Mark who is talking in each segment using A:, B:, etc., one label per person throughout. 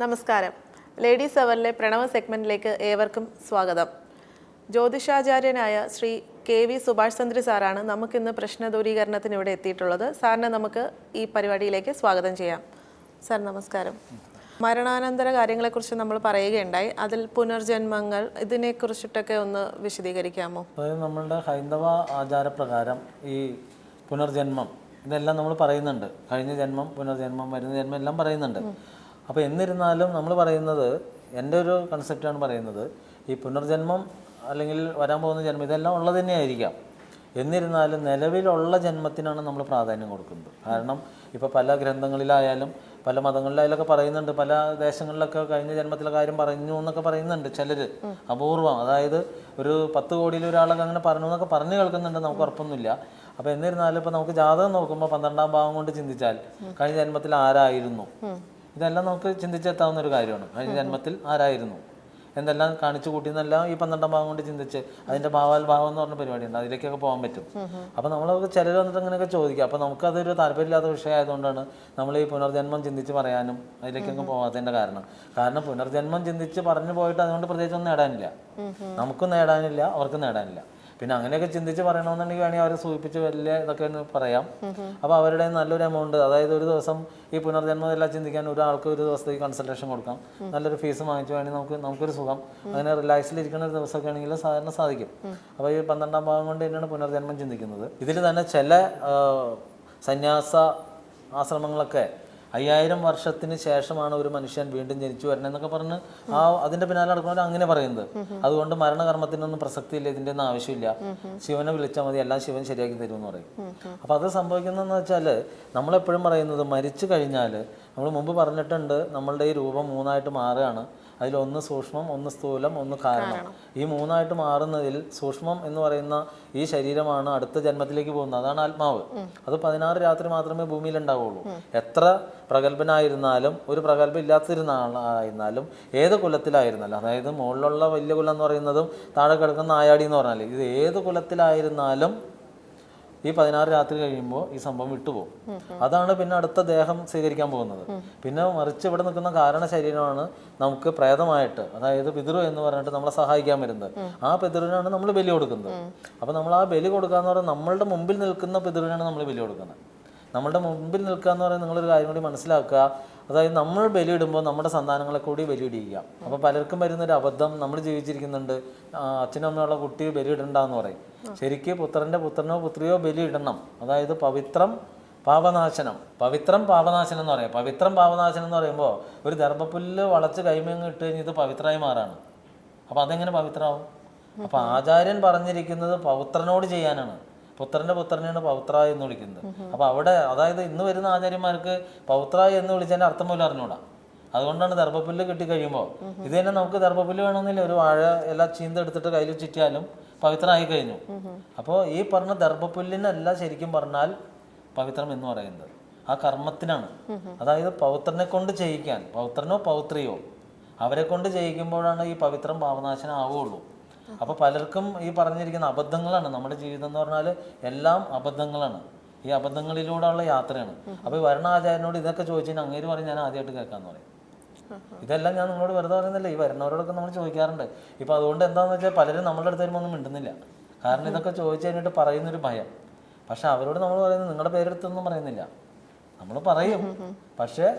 A: നമസ്കാരം. ലേഡീസ് അവറിലെ പ്രണവ സെഗ്മെന്റിലേക്ക് ഏവർക്കും സ്വാഗതം. ജ്യോതിഷാചാര്യനായ ശ്രീ KV സുഭാഷ് ചന്ദ്ര സാറാണ് നമുക്കിന്ന് പ്രശ്ന ദൂരീകരണത്തിന് ഇവിടെ എത്തിയിട്ടുള്ളത്. സാറിനെ നമുക്ക് ഈ പരിപാടിയിലേക്ക് സ്വാഗതം ചെയ്യാം. സാർ നമസ്കാരം. മരണാനന്തര കാര്യങ്ങളെക്കുറിച്ച് നമ്മൾ പറയുകയുണ്ടായി. അതിൽ പുനർജന്മങ്ങൾ ഇതിനെക്കുറിച്ചിട്ടൊക്കെ ഒന്ന് വിശദീകരിക്കാമോ?
B: അതായത് നമ്മളുടെ ഹൈന്ദവ ആചാരപ്രകാരം ഈ പുനർജന്മം ഇതെല്ലാം നമ്മൾ പറയുന്നുണ്ട്. കഴിഞ്ഞ ജന്മം, പുനർജന്മം, വരുന്ന ജന്മം എല്ലാം പറയുന്നുണ്ട്. അപ്പോൾ എന്നിരുന്നാലും നമ്മൾ പറയുന്നത്, എൻ്റെ ഒരു കൺസെപ്റ്റാണ് പറയുന്നത്, ഈ പുനർജന്മം അല്ലെങ്കിൽ വരാൻ പോകുന്ന ജന്മം ഇതെല്ലാം ഉള്ളത് തന്നെയായിരിക്കാം. എന്നിരുന്നാലും നിലവിലുള്ള ജന്മത്തിനാണ് നമ്മൾ പ്രാധാന്യം കൊടുക്കുന്നത്. കാരണം ഇപ്പോൾ പല ഗ്രന്ഥങ്ങളിലായാലും പല മതങ്ങളിലായാലൊക്കെ പറയുന്നുണ്ട്, പല ദേശങ്ങളിലൊക്കെ കഴിഞ്ഞ ജന്മത്തിലെ കാര്യം പറഞ്ഞു എന്നൊക്കെ പറയുന്നുണ്ട് ചിലർ. അപൂർവം, അതായത് ഒരു 10 കോടിയിൽ ഒരാളൊക്കെ അങ്ങനെ പറഞ്ഞു എന്നൊക്കെ പറഞ്ഞു കേൾക്കുന്നുണ്ട്, നമുക്ക് ഉറപ്പൊന്നുമില്ല. അപ്പോൾ എന്നിരുന്നാലും ഇപ്പോൾ നമുക്ക് ജാതകം നോക്കുമ്പോൾ 12ാം ഭാവം കൊണ്ട് ചിന്തിച്ചാൽ കഴിഞ്ഞ ജന്മത്തിൽ ആരായിരുന്നു, ഇതെല്ലാം നമുക്ക് ചിന്തിച്ചെത്താവുന്ന ഒരു കാര്യമാണ്. കഴിഞ്ഞ ജന്മത്തിൽ ആരായിരുന്നു എന്തെല്ലാം കാണിച്ചു കൂട്ടിയെന്നെല്ലാം ഈ 12ാം ഭാവം കൊണ്ട് ചിന്തിച്ച് അതിൻ്റെ ഭാവാൽഭാവം എന്ന് പറഞ്ഞ പരിപാടിയുണ്ട്, അതിലേക്കൊക്കെ പോകാൻ പറ്റും. അപ്പോൾ നമ്മളൊക്കെ ചിലർ വന്നിട്ട് അങ്ങനെയൊക്കെ ചോദിക്കുക. അപ്പോൾ നമുക്കതൊരു താല്പര്യമില്ലാത്ത വിഷയമായതുകൊണ്ടാണ് നമ്മൾ ഈ പുനർജന്മം ചിന്തിച്ച് പറയാനും അതിലേക്കൊക്കെ പോകാത്തതിൻ്റെ കാരണം പുനർജന്മം ചിന്തിച്ച് പറഞ്ഞു പോയിട്ട് അതുകൊണ്ട് പ്രത്യേകിച്ചൊന്നും നേടാനില്ല, നമുക്കും നേടാനില്ല, അവർക്കും നേടാനില്ല. പിന്നെ അങ്ങനെയൊക്കെ ചിന്തിച്ച് പറയണമെന്നുണ്ടെങ്കിൽ വേണമെങ്കിൽ അവരെ സൂചിപ്പിച്ച് വലിയ ഇതൊക്കെ പറയാം. അപ്പോൾ അവരുടെ നല്ലൊരു എമൗണ്ട്, അതായത് ഒരു ദിവസം ഈ പുനർജന്മം എല്ലാം ചിന്തിക്കാൻ ഒരാൾക്ക് ഒരു ദിവസത്തേക്ക് കൺസൾട്ടേഷൻ കൊടുക്കാം, നല്ലൊരു ഫീസ് വാങ്ങിച്ചു വേണമെങ്കിൽ നമുക്കൊരു സുഖം അങ്ങനെ റിലാക്സിലിരിക്കുന്ന ഒരു ദിവസമൊക്കെ ആണെങ്കിൽ സാധാരണ സാധിക്കും. അപ്പോൾ ഈ 12ാം ഭാവം കൊണ്ട് തന്നെയാണ് പുനർജന്മം ചിന്തിക്കുന്നത്. ഇതിൽ തന്നെ ചില സന്യാസ ആശ്രമങ്ങളൊക്കെ 5000 വർഷത്തിന് ശേഷമാണ് ഒരു മനുഷ്യൻ വീണ്ടും ജനിച്ചു വരണം എന്നൊക്കെ പറഞ്ഞ് അതിന്റെ പിന്നാലെ നടക്കുന്നവർ അങ്ങനെ പറയുന്നത്. അതുകൊണ്ട് മരണകർമ്മത്തിനൊന്നും പ്രസക്തിയില്ല, ഇതിൻ്റെ ഒന്നും ആവശ്യമില്ല, ശിവനെ വിളിച്ചാൽ മതി, എല്ലാം ശിവൻ ശരിയാക്കി തരും എന്ന് പറയും. അപ്പോൾ അത് സംഭവിക്കുന്നതെന്ന് വെച്ചാൽ നമ്മളെപ്പോഴും പറയുന്നത് മരിച്ചു കഴിഞ്ഞാൽ നമ്മൾ മുമ്പ് പറഞ്ഞിട്ടുണ്ട്, നമ്മളുടെ ഈ രൂപം 3ആയിട്ട് മാറുകയാണ്. അതിലൊന്ന് സൂക്ഷ്മം, ഒന്ന് സ്ഥൂലം, ഒന്ന് കാരണം. ഈ 3ആയിട്ട് മാറുന്നതിൽ സൂക്ഷ്മം എന്ന് പറയുന്ന ഈ ശരീരമാണ് അടുത്ത ജന്മത്തിലേക്ക് പോകുന്നത്, അതാണ് ആത്മാവ്. അത് 16 രാത്രി മാത്രമേ ഭൂമിയിൽ ഉണ്ടാവുള്ളൂ. എത്ര പ്രഗത്ഭനായിരുന്നാലും ഒരു പ്രഗത്ഭം ഇല്ലാത്തിരുന്നാലും ഏത് കുലത്തിലായിരുന്നാലും, അതായത് മുകളിലുള്ള വലിയ കുലം എന്ന് പറയുന്നതും താഴെ കിടക്കുന്ന നായാടി എന്ന് പറഞ്ഞാൽ ഇത് ഏത് കുലത്തിലായിരുന്നാലും ഈ 16 രാത്രി കഴിയുമ്പോൾ ഈ സംഭവം വിട്ടുപോകും. അതാണ് പിന്നെ അടുത്ത ദേഹം സ്വീകരിക്കാൻ പോകുന്നത്. പിന്നെ മറിച്ച് ഇവിടെ നിൽക്കുന്ന കാരണ ശരീരമാണ് നമുക്ക് പ്രേതമായിട്ട്, അതായത് പിതൃ എന്ന് പറഞ്ഞിട്ട് നമ്മളെ സഹായിക്കാൻ വരുന്നത്. ആ പിതൃവിനാണ് നമ്മൾ ബലി കൊടുക്കുന്നത്. അപ്പോൾ നമ്മൾ ആ ബലി കൊടുക്കുക എന്ന് പറയുന്നത് നമ്മളുടെ മുമ്പിൽ നിൽക്കുന്ന പിതൃവിനാണ് നമ്മൾ ബലി കൊടുക്കുന്നത്. നമ്മളുടെ മുമ്പിൽ നിൽക്കുക എന്ന് പറയുന്നത് നിങ്ങളൊരു കാര്യം കൂടി മനസ്സിലാക്കുക, അതായത് നമ്മൾ ബലിയിടുമ്പോൾ നമ്മുടെ സന്താനങ്ങളെ കൂടി ബലിയിടിക്കുക. അപ്പോൾ പലർക്കും വരുന്നൊരു അബദ്ധം, നമ്മൾ ജീവിച്ചിരിക്കുന്നുണ്ട്, അച്ഛനും അമ്മയുള്ള കുട്ടി ബലിയിടണ്ടെന്ന് പറയും. ശരിക്ക് പുത്രൻ്റെ പുത്രനോ പുത്രിയോ ബലിയിടണം. അതായത് പവിത്രം പാപനാശനം എന്ന് പറയാം. പവിത്രം പാപനാശനം എന്ന് പറയുമ്പോൾ ഒരു ദർഭപ്പുല്ല് വളച്ച് കൈമേങ്ങ് ഇട്ട് കഴിഞ്ഞ് ഇത് പവിത്രമായി മാറാണ്. അപ്പോൾ അതെങ്ങനെ പവിത്രമാവും? അപ്പോൾ ആചാര്യൻ പറഞ്ഞിരിക്കുന്നത് പൗത്രനോട് ചെയ്യാനാണ്. പുത്രനെയാണ് പൗത്ര എന്ന് വിളിക്കുന്നത്. അപ്പോൾ അവിടെ, അതായത് ഇന്ന് വരുന്ന ആചാര്യന്മാർക്ക് പൗത്ര എന്ന് വിളിച്ചതിൻ്റെ അർത്ഥം പോലും അറിഞ്ഞൂടാ. അതുകൊണ്ടാണ് ദർഭപ്പുല്ല് കിട്ടിക്കഴിയുമ്പോൾ ഇത് തന്നെ നമുക്ക് ദർഭപ്പുല്ല് വേണമെന്നില്ല, ഒരു വാഴ എല്ലാം ചീന്തെടുത്തിട്ട് കയ്യിൽ ചുറ്റിയാലും പവിത്രമായി കഴിഞ്ഞു. അപ്പോൾ ഈ പറഞ്ഞ ദർഭപ്പുല്ലിനല്ല ശരിക്കും പറഞ്ഞാൽ പവിത്രം എന്ന് പറയുന്നത്, ആ കർമ്മത്തിനാണ്. അതായത് പൗത്രനെ കൊണ്ട് ചെയ്യിക്കാൻ, പൗത്രനോ പൗത്രിയോ അവരെ കൊണ്ട് ചെയ്യിക്കുമ്പോഴാണ് ഈ പവിത്രം പാപനാശനം ആവുകയുള്ളൂ. അപ്പോൾ പലർക്കും ഈ പറഞ്ഞിരിക്കുന്ന അബദ്ധങ്ങളാണ്. നമ്മുടെ ജീവിതം എന്ന് പറഞ്ഞാൽ എല്ലാം അബദ്ധങ്ങളാണ്, ഈ അബദ്ധങ്ങളിലൂടെയുള്ള യാത്രയാണ്. അപ്പോൾ ഈ വരണാചാര്യനോട് ഇതൊക്കെ ചോദിച്ചാൽ അങ്ങേര് പറയും ഞാൻ ആദ്യമായിട്ട് കേൾക്കാമെന്ന് പറയും. ഇതെല്ലാം ഞാൻ നിങ്ങളോട് വെറുതെ പറയുന്നില്ല, ഈ വരുന്നവരോടൊക്കെ നമ്മൾ ചോദിക്കാറുണ്ട്. ഇപ്പോൾ അതുകൊണ്ട് എന്താണെന്ന് വെച്ചാൽ പലരും നമ്മളുടെ അടുത്ത് വരുമ്പോൾ ഒന്നും മിണ്ടുന്നില്ല. കാരണം ഇതൊക്കെ ചോദിച്ചു കഴിഞ്ഞിട്ട് പറയുന്നൊരു ഭയം. പക്ഷെ അവരോട് നമ്മൾ പറയുന്നത് നിങ്ങളുടെ പേരെടുത്തൊന്നും പറയുന്നില്ല, നമ്മൾ പറയും, പക്ഷേ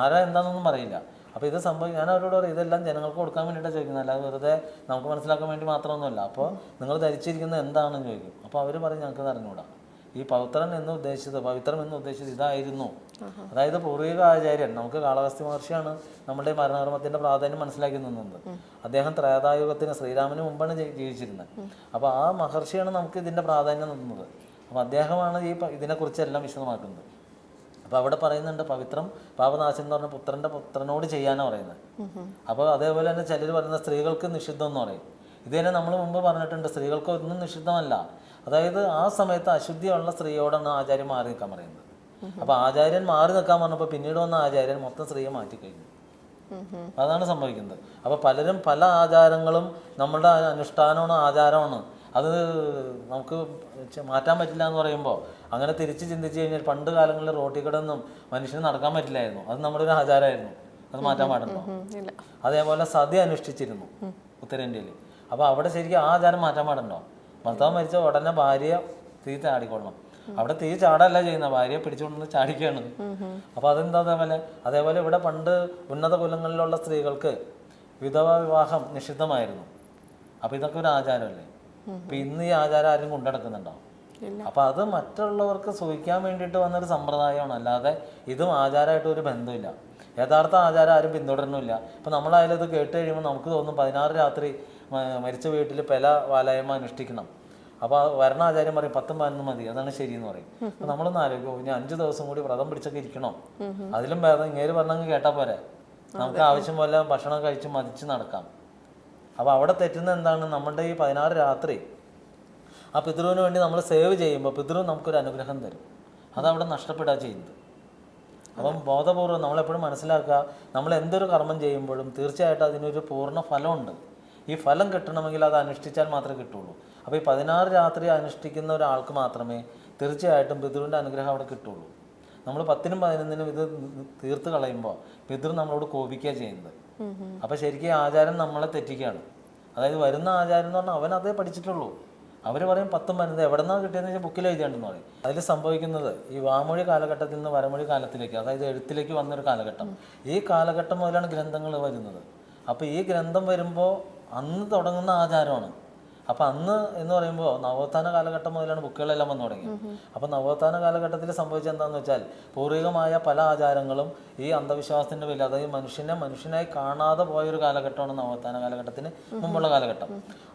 B: ആരാ എന്താണെന്നൊന്നും പറയില്ല. അപ്പോൾ ഇത് ഞാൻ അവരോട് പറയും ഇതെല്ലാം ജനങ്ങൾക്ക് കൊടുക്കാൻ വേണ്ടിയിട്ടാണ് ചോദിക്കുന്നത്, അല്ലാതെ വെറുതെ നമുക്ക് മനസ്സിലാക്കാൻ വേണ്ടി മാത്രമൊന്നുമല്ല. അപ്പോൾ നിങ്ങൾ ധരിച്ചിരിക്കുന്നത് എന്താണെന്ന് ചോദിക്കും. അപ്പോൾ അവർ പറയും ഞങ്ങൾക്ക് അറിഞ്ഞുകൂടാ, ഈ പവിത്രം എന്ന് ഉദ്ദേശിച്ചത് ഇതായിരുന്നു. അതായത് പൂർവിക ആചാര്യൻ, നമുക്ക് കാളഹസ്തി മഹർഷിയാണ് നമ്മുടെ മരണകർമ്മത്തിൻ്റെ പ്രാധാന്യം മനസ്സിലാക്കി നിന്നത്. അദ്ദേഹം ത്രേതായുഗത്തിന് ശ്രീരാമന് മുമ്പാണ് ജീവിച്ചിരുന്നത്. അപ്പോൾ ആ മഹർഷിയാണ് നമുക്ക് ഇതിൻ്റെ പ്രാധാന്യം നിന്നത്. അപ്പോൾ അദ്ദേഹമാണ് ഇതിനെക്കുറിച്ചെല്ലാം വിശദമാക്കുന്നത്. അപ്പോൾ അവിടെ പറയുന്നുണ്ട് പവിത്രം പാപനാശം എന്ന് പറഞ്ഞാൽ പുത്രനോട് ചെയ്യാനാണ് പറയുന്നത്. അപ്പോൾ അതേപോലെ തന്നെ ചിലർ പറയുന്ന സ്ത്രീകൾക്ക് നിഷിദ്ധം എന്ന് പറയും. ഇത് തന്നെ നമ്മൾ മുമ്പ് പറഞ്ഞിട്ടുണ്ട്, സ്ത്രീകൾക്ക് ഒന്നും നിഷിദ്ധമല്ല. അതായത് ആ സമയത്ത് അശുദ്ധിയുള്ള സ്ത്രീയോടാണ് ആചാര്യൻ മാറി നിൽക്കാൻ പറയുന്നത്. അപ്പോൾ ആചാര്യൻ മാറി നിൽക്കാൻ പറഞ്ഞപ്പോൾ പിന്നീട് വന്ന ആചാര്യൻ മൊത്തം സ്ത്രീയെ മാറ്റിക്കഴിഞ്ഞു. അതാണ് സംഭവിക്കുന്നത്. അപ്പോൾ പലരും പല ആചാരങ്ങളും നമ്മളുടെ അനുഷ്ഠാനമാണ്, ആചാരമാണ്, അത് നമുക്ക് മാറ്റാൻ പറ്റില്ല എന്ന് പറയുമ്പോൾ അങ്ങനെ തിരിച്ച് ചിന്തിച്ച് കഴിഞ്ഞാൽ പണ്ട് കാലങ്ങളിൽ റോട്ടിൽ കിടന്നും മനുഷ്യന് നടക്കാൻ പറ്റില്ലായിരുന്നു, അത് നമ്മുടെ ഒരു ആചാരമായിരുന്നു. അത് മാറ്റാൻ പാടുണ്ടോ?
A: ഇല്ല.
B: അതേപോലെ സതി അനുഷ്ഠിച്ചിരുന്നു ഉത്തരേന്ത്യയിൽ. അപ്പോൾ അവിടെ ശരിക്കും ആ ആചാരം മാറ്റാൻ പാടുണ്ടോ? ഭർത്താവ് മരിച്ച ഉടനെ ഭാര്യ തീ ചാടിക്കൊള്ളണം. അവിടെ തീ ചാടല്ല ചെയ്യുന്ന, ഭാര്യയെ പിടിച്ചുകൊണ്ടുവന്ന് ചാടിക്കുകയാണ്. അപ്പോൾ അതെന്താ അതേപോലെ ഇവിടെ പണ്ട് ഉന്നത കുലങ്ങളിലുള്ള സ്ത്രീകൾക്ക് വിധവാ വിവാഹം നിഷിദ്ധമായിരുന്നു. അപ്പോൾ ഇതൊക്കെ ഒരു ആചാരമല്ലേ? അപ്പം ഇന്ന് ഈ ആചാരം ആരും കൊണ്ടുനടക്കുന്നുണ്ടോ? അപ്പം അത് മറ്റുള്ളവർക്ക് സൂഹിക്കാൻ വേണ്ടിയിട്ട് വന്നൊരു സമ്പ്രദായമാണ്, അല്ലാതെ ഇതും ആചാരമായിട്ട് ഒരു ബന്ധമില്ല. യഥാർത്ഥ ആചാരം ആരും പിന്തുടരുന്നില്ല. ഇപ്പം നമ്മളായാലും ഇത് കേട്ട് കഴിയുമ്പോൾ നമുക്ക് തോന്നും 16 രാത്രി മരിച്ച വീട്ടിൽ പെല വാലായ്മ അനുഷ്ഠിക്കണം. അപ്പോൾ വരണ ആചാര്യം പറയും 10ഉം 11 മതി, അതാണ് ശരിയെന്ന് പറയും. അപ്പം നമ്മളൊന്ന് ആലോചിക്കും, ഇനി 5 ദിവസം കൂടി വ്രതം പിടിച്ചൊക്കെ ഇരിക്കണോ? അതിലും ഭേദം ഇങ്ങേര് പറഞ്ഞങ്ങ് കേട്ടാൽ പോരെ, നമുക്ക് ആവശ്യം പോലെ ഭക്ഷണം കഴിച്ച് മതിച്ച് നടക്കാം. അപ്പോൾ അവിടെ തെറ്റുന്ന എന്താണ്? നമ്മുടെ ഈ 16 രാത്രി ആ പിതൃവിന് വേണ്ടി നമ്മൾ സേവ് ചെയ്യുമ്പോൾ പിതൃ നമുക്കൊരു അനുഗ്രഹം തരും. അതവിടെ നഷ്ടപ്പെടുക ചെയ്യുന്നത്. അപ്പം ബോധപൂർവ്വം നമ്മളെപ്പോഴും മനസ്സിലാക്കുക, നമ്മൾ എന്തൊരു കർമ്മം ചെയ്യുമ്പോഴും തീർച്ചയായിട്ടും അതിനൊരു പൂർണ്ണ ഫലമുണ്ട്. ഈ ഫലം കിട്ടണമെങ്കിൽ അത് അനുഷ്ഠിച്ചാൽ മാത്രമേ കിട്ടുള്ളൂ. അപ്പോൾ ഈ 16 രാത്രി അനുഷ്ഠിക്കുന്ന ഒരാൾക്ക് മാത്രമേ തീർച്ചയായിട്ടും പിതൃവിൻ്റെ അനുഗ്രഹം അവിടെ കിട്ടുള്ളൂ. നമ്മൾ 10നും 11നും ഇത് തീർത്ത് കളയുമ്പോൾ പിതൃ നമ്മളോട് കോപിക്കുക ചെയ്യുന്നത്. അപ്പോൾ ശരിക്കും ആചാരം നമ്മളെ തെറ്റിക്കുകയാണ്. അതായത് വരുന്ന ആചാരം എന്ന് പറഞ്ഞാൽ അവൻ അതേ പഠിച്ചിട്ടുള്ളൂ. അവർ പറയും 10ഉം 11 എവിടെ നിന്നാണ് കിട്ടിയതെന്ന് വെച്ചാൽ ബുക്കിൽ എഴുതിയാണ്ടെന്ന് പറയും. അതിൽ സംഭവിക്കുന്നത് ഈ വാമൊഴി കാലഘട്ടത്തിൽ നിന്ന് വരമൊഴി കാലത്തിലേക്ക്, അതായത് എഴുത്തിലേക്ക് വന്നൊരു കാലഘട്ടം. ഈ കാലഘട്ടം മുതലാണ് ഗ്രന്ഥങ്ങൾ വരുന്നത്. അപ്പോൾ ഈ ഗ്രന്ഥം വരുമ്പോൾ അന്ന് തുടങ്ങുന്ന ആചാരമാണ്. അപ്പം അന്ന് എന്ന് പറയുമ്പോൾ നവോത്ഥാന കാലഘട്ടം മുതലാണ് ബുക്കുകളെല്ലാം വന്നു തുടങ്ങി. അപ്പം നവോത്ഥാന കാലഘട്ടത്തിൽ സംഭവിച്ചത് എന്താണെന്ന് വെച്ചാൽ പൂർവികമായ പല ആചാരങ്ങളും ഈ അന്ധവിശ്വാസത്തിൻ്റെ പേരിൽ, അതായത് മനുഷ്യനായി കാണാതെ പോയൊരു കാലഘട്ടമാണ് നവോത്ഥാന കാലഘട്ടത്തിന് മുമ്പുള്ള കാലഘട്ടം.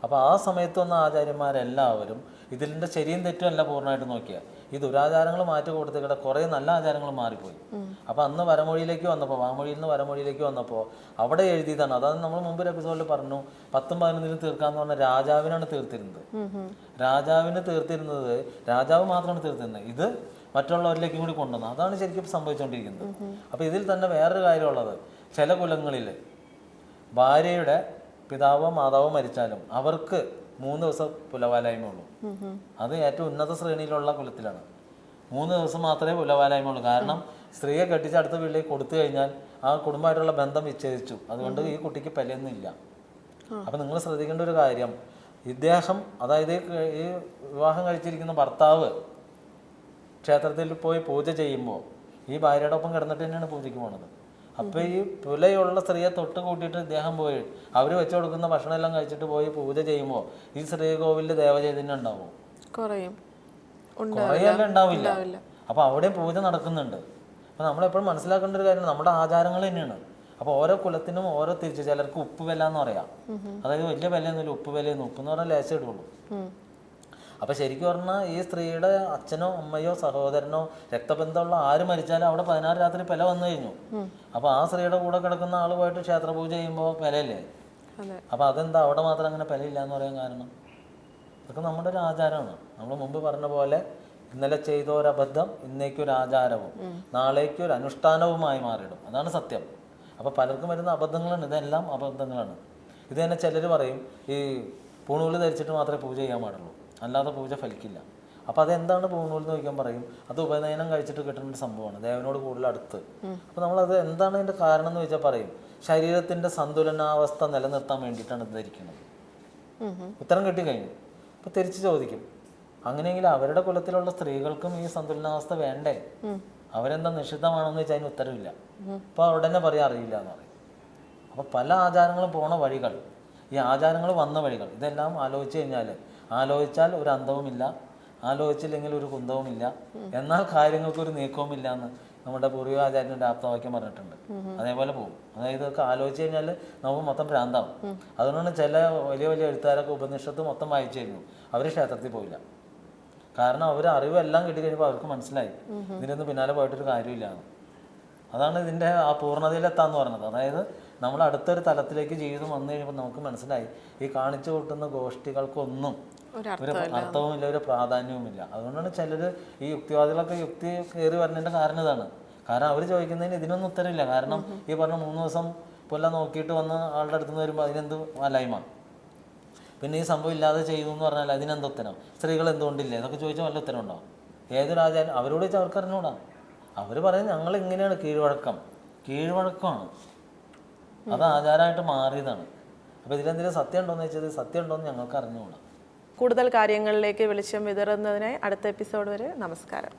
B: അപ്പോൾ ആ സമയത്ത് വന്ന ആചാര്യന്മാരെല്ലാവരും ഇതിൻ്റെ ശരിയും തെറ്റും അല്ല പൂർണ്ണമായിട്ട് നോക്കിയാൽ ഈ ദുരാചാരങ്ങൾ മാറ്റി കൊടുത്തിട്ട് കുറേ നല്ല ആചാരങ്ങൾ മാറിപ്പോയി. അപ്പോൾ അന്ന് വരമൊഴിയിലേക്ക് വന്നപ്പോൾ, വാമൊഴിയിൽ നിന്ന് വരമൊഴിയിലേക്ക് വന്നപ്പോൾ അവിടെ എഴുതിയതാണ്. അതാണ് നമ്മൾ മുമ്പ് ഒരു എപ്പിസോഡിൽ പറഞ്ഞു, 10ഉം 11നും തീർക്കാന്ന് പറഞ്ഞാൽ രാജാവിനാണ് തീർത്തിരുന്നത്. രാജാവിന് തീർത്തിരുന്നത് രാജാവ് മാത്രമാണ് തീർത്തിരുന്നത്. ഇത് മറ്റുള്ളവരിലേക്കും കൂടി കൊണ്ടുവന്നു. അതാണ് ശരിക്കും സംഭവിച്ചുകൊണ്ടിരിക്കുന്നത്. അപ്പോൾ ഇതിൽ തന്നെ വേറൊരു കാര്യമുള്ളത്, ചില കുലങ്ങളിൽ ഭാര്യയുടെ പിതാവോ മാതാവോ മരിച്ചാലും അവർക്ക് 3 ദിവസം പുലവാലായ്മ ഉള്ളൂ. അത് ഏറ്റവും ഉന്നത ശ്രേണിയിലുള്ള കുലത്തിലാണ്. 3 ദിവസം മാത്രമേ പുലവാലായ്മ ഉള്ളൂ. കാരണം സ്ത്രീയെ കെട്ടിച്ച് അടുത്ത വീട്ടിലേക്ക് കൊടുത്തു കഴിഞ്ഞാൽ ആ കുടുംബമായിട്ടുള്ള ബന്ധം വിച്ഛേദിച്ചു. അതുകൊണ്ട് ഈ കുട്ടിക്ക് പെലയൊന്നുമില്ല. അപ്പം നിങ്ങൾ ശ്രദ്ധിക്കേണ്ട ഒരു കാര്യം, ഇദ്ദേഹം അതായത് ഈ വിവാഹം കഴിച്ചിരിക്കുന്ന ഭർത്താവ് ക്ഷേത്രത്തിൽ പോയി പൂജ ചെയ്യുമ്പോൾ ഈ ഭാര്യയുടെ ഒപ്പം കിടന്നിട്ട് തന്നെയാണ് പൂജയ്ക്ക് പോണത്. അപ്പോൾ ഈ പുലയുള്ള സ്ത്രീയെ തൊട്ട് കൂട്ടിയിട്ട് ഇദ്ദേഹം പോയി അവർ വെച്ച് കൊടുക്കുന്ന ഭക്ഷണം എല്ലാം കഴിച്ചിട്ട് പോയി പൂജ ചെയ്യുമ്പോൾ ഈ ശ്രീകോവിലിൽ ദേവചൈതന്യം ഉണ്ടാവും? കുറേയല്ല ഉണ്ടാവില്ല. അപ്പോൾ അവിടെയും പൂജ നടക്കുന്നുണ്ട്. അപ്പോൾ നമ്മളെപ്പോഴും മനസ്സിലാക്കേണ്ട ഒരു കാര്യം നമ്മുടെ ആചാരങ്ങൾ തന്നെയാണ്. അപ്പോൾ ഓരോ കുലത്തിനും ഓരോ തിരിച്ച്, ചിലർക്ക് ഉപ്പ് വില എന്ന് പറയാം. അതായത് വലിയ വിലയൊന്നുമില്ല, ഉപ്പ് വിലയൊന്നും, ഉപ്പ് എന്ന് പറഞ്ഞാൽ ലേശം ഇടുള്ളൂ. അപ്പോൾ ശരിക്കും പറഞ്ഞാൽ ഈ സ്ത്രീയുടെ അച്ഛനോ അമ്മയോ സഹോദരനോ രക്തബന്ധമുള്ള ആര് മരിച്ചാലും അവിടെ 16 രാത്രി പെല വന്നു കഴിഞ്ഞു. അപ്പോൾ ആ സ്ത്രീയുടെ കൂടെ കിടക്കുന്ന ആൾ പോയിട്ട് ക്ഷേത്രപൂജ ചെയ്യുമ്പോൾ പെലയില്ലേ? അപ്പോൾ അതെന്താ അവിടെ മാത്രം അങ്ങനെ പെലയില്ല എന്ന് പറയാൻ കാരണം? ഇതൊക്കെ നമ്മുടെ ഒരു ആചാരമാണ്. നമ്മൾ മുമ്പ് പറഞ്ഞ പോലെ ഇന്നലെ ചെയ്തൊരബദ്ധം ഇന്നേക്കൊരു ആചാരവും നാളേക്കൊരു അനുഷ്ഠാനവുമായി മാറിയിടും. അതാണ് സത്യം. അപ്പോൾ പലർക്കും വരുന്ന അബദ്ധങ്ങളാണ്, ഇതെല്ലാം അബദ്ധങ്ങളാണ്. ഇത് തന്നെ ചിലർ പറയും ഈ പൂണൂല് ധരിച്ചിട്ട് മാത്രമേ പൂജ ചെയ്യാൻ പാടുള്ളൂ, അല്ലാതെ പൂജ ഫലിക്കില്ല. അപ്പോൾ അതെന്താണ് പൂണൂൽ എന്ന് ചോദിക്കാൻ പറയും, അത് ഉപനയനം കഴിച്ചിട്ട് കിട്ടുന്ന ഒരു സംഭവമാണ്, ദേവനോട് കൂടുതൽ അടുത്ത്. അപ്പോൾ നമ്മളത് എന്താണ് അതിൻ്റെ കാരണം എന്ന് ചോദിച്ചാൽ പറയും, ശരീരത്തിൻ്റെ സന്തുലനാവസ്ഥ നിലനിർത്താൻ വേണ്ടിയിട്ടാണ് ഇത് ധരിക്കുന്നത്. ഉത്തരം കിട്ടിക്കഴിഞ്ഞു. അപ്പോൾ തിരിച്ച് ചോദിക്കും, അങ്ങനെയെങ്കിൽ അവരുടെ കുലത്തിലുള്ള സ്ത്രീകൾക്കും ഈ സന്തുലനാവസ്ഥ വേണ്ടേ? അവരെന്താ നിഷിദ്ധമാണെന്ന് വെച്ചാൽ അതിന് ഉത്തരവില്ല. അപ്പോൾ അവിടെ തന്നെ പറയാൻ അറിയില്ല എന്ന് പറയും. അപ്പോൾ പല ആചാരങ്ങളും പോണ വഴികൾ, ഈ ആചാരങ്ങൾ വന്ന വഴികൾ, ഇതെല്ലാം ആലോചിച്ചാൽ ഒരു അന്തവുമില്ല, ആലോചിച്ചില്ലെങ്കിൽ ഒരു കുന്തവുമില്ല, എന്നാൽ കാര്യങ്ങൾക്കൊരു നീക്കവുമില്ല എന്ന് നമ്മുടെ പൂർവികാചാര്യൻ്റെ ആപ്തവാക്യം പറഞ്ഞിട്ടുണ്ട്. അതേപോലെ പോകും. അതായത് ഇതൊക്കെ ആലോചിച്ച് കഴിഞ്ഞാൽ നമുക്ക് മൊത്തം ഭ്രാന്താവും. അതുകൊണ്ടാണ് ചില വലിയ വലിയ എഴുത്തുകാരൊക്കെ ഉപനിഷത്ത് മൊത്തം വായിച്ചിരുന്നു, അവർ ക്ഷേത്രത്തിൽ പോയില്ല. കാരണം അവർ അറിവെല്ലാം കിട്ടിക്കഴിഞ്ഞപ്പോൾ അവർക്ക് മനസ്സിലായി ഇതിനൊന്നും പിന്നാലെ പോയിട്ടൊരു കാര്യമില്ല. അതാണ് ഇതിൻ്റെ ആ പൂർണ്ണതയിലെത്താന്ന് പറഞ്ഞത്. അതായത് നമ്മൾ അടുത്തൊരു തലത്തിലേക്ക് ജീവിതം വന്നു കഴിയുമ്പോൾ നമുക്ക് മനസ്സിലായി ഈ കാണിച്ചു കൂട്ടുന്ന ഗോഷ്ഠികൾക്കൊന്നും ഒരു അർത്ഥവുമില്ല, ഒരു പ്രാധാന്യവുമില്ല. അതുകൊണ്ടാണ് ചിലർ ഈ യുക്തിവാദികളൊക്കെ യുക്തി കയറി വരുന്നതിൻ്റെ കാരണം ഇതാണ്. കാരണം അവർ ചോദിക്കുന്നതിന് ഇതിനൊന്നും ഉത്തരവില്ല. കാരണം ഈ പറഞ്ഞ 3 ദിവസം പുല്ല നോക്കിയിട്ട് വന്ന് ആളുടെ അടുത്ത് നിന്ന് വരുമ്പോൾ അതിനെന്ത് വല്ലായ്മ, പിന്നെ ഈ സംഭവം ഇല്ലാതെ ചെയ്തു എന്ന് പറഞ്ഞാൽ അതിനെന്ത് ഉത്തരം, സ്ത്രീകൾ എന്തുകൊണ്ടില്ല എന്നൊക്കെ ചോദിച്ചാൽ വല്ല ഉത്തരം ഉണ്ടോ? ഏതൊരു ആചാരം അവരോട് ചോദിച്ചാൽ അവർക്ക് അറിഞ്ഞൂടാ. അവർ പറയും ഞങ്ങൾ ഇങ്ങനെയാണ്, കീഴ്വഴക്കമാണ്. അത് ആചാരമായിട്ട് മാറിയതാണ്. അപ്പോൾ ഇതിലെന്തെങ്കിലും സത്യം ഉണ്ടോയെന്ന് വെച്ചത് സത്യം ഉണ്ടോയെന്ന് ഞങ്ങൾക്ക് അറിഞ്ഞുകൂടാ.
A: കൂടുതൽ കാര്യങ്ങളിലേക്ക് വെളിച്ചം വിതറുന്നതിനായി അടുത്ത എപ്പിസോഡ് വരെ നമസ്കാരം.